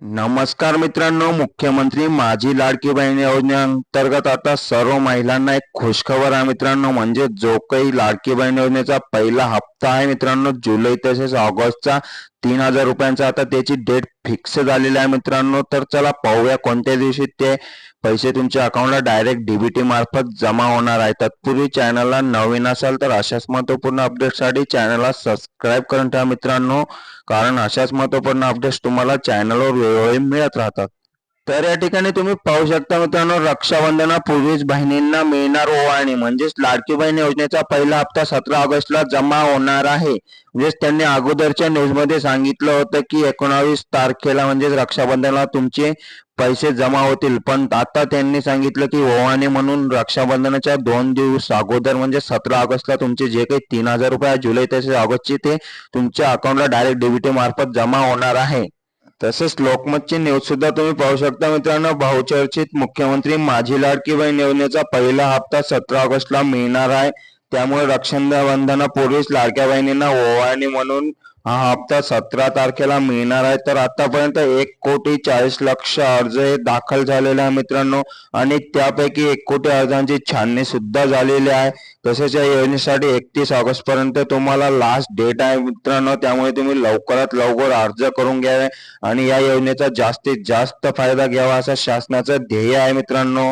नमस्कार मित्रांनो, मुख्यमंत्री माझी लाडकी बहीण योजनेअंतर्गत आता सर्व महिलांना एक खुशखबर आहे मित्रांनो. म्हणजे जो काही लाडकी बहीण योजनेचा पहिला हप्ता आहे मित्रांनो, जुलै तसेच ऑगस्टचा 3,000 रुपयांचा आता त्याची डेट फिक्स झालेली आहे मित्रांनो. तर चला पाहूया कोणत्या दिवशी ते पैसे तुमच्या अकाउंटला डायरेक्ट डीबीटी मार्फत जमा होणार आहे. तत्पूर्वी चॅनलला नवीन असाल तर अशाच महत्त्वपूर्ण अपडेटसाठी चॅनलला सबस्क्राईब करून ठेवा मित्रांनो, कारण अशाच महत्त्वपूर्ण अपडेट्स तुम्हाला चॅनलवर वेळोवेळी मिळत राहतात. तर या ठिकाणी तुम्ही पाहू शकता मित्रांनो, रक्षाबंधनापूर्वीच बहिणींना मिळणार ओवाळणी म्हणजेच लाडकी बहीण योजनेचा पहिला हप्ता 17 ऑगस्टला जमा होणार आहे. म्हणजेच त्यांनी अगोदरच्या न्यूजमध्ये सांगितलं होतं की 19 तारखेला म्हणजेच रक्षाबंधनाला तुमचे पैसे जमा होतील, पण आता त्यांनी सांगितलं की ओवाळणी म्हणून रक्षाबंधनाच्या 2 दिवस अगोदर म्हणजे 17 ऑगस्टला तुमचे जे काही 3,000 रुपये जुलै तसेच ऑगस्टचे ते तुमच्या अकाउंटला डायरेक्ट डीबीटी मार्फत जमा होणार आहे. तसेच लोकमतची न्यूज सुद्धा तुम्ही पाहू शकता मित्रांनो. बहुचर्चित मुख्यमंत्री माझी लाडकी बहीण योजनेचा पहिला हप्ता 17 ऑगस्टला मिळणार आहे. त्यामुळे रक्षाबंधनापूर्वीच लाडक्या बहिणींना ओवाळणी म्हणून हा हप्ता 17 तारखेला मिळणार आहे. तर आतापर्यंत 1,40,40,00,000 अर्ज हे दाखल झालेले आहे मित्रांनो, आणि त्यापैकी 1,00,00,000 अर्जांची छाननी सुद्धा झालेली आहे. तसेच या योजनेसाठी 31 ऑगस्ट पर्यंत तुम्हाला लास्ट डेट आहे मित्रांनो. त्यामुळे तुम्ही लवकरात लवकर अर्ज करून घ्यावे आणि या योजनेचा जास्तीत जास्त फायदा घ्यावा असं शासनाचं ध्येय आहे मित्रांनो.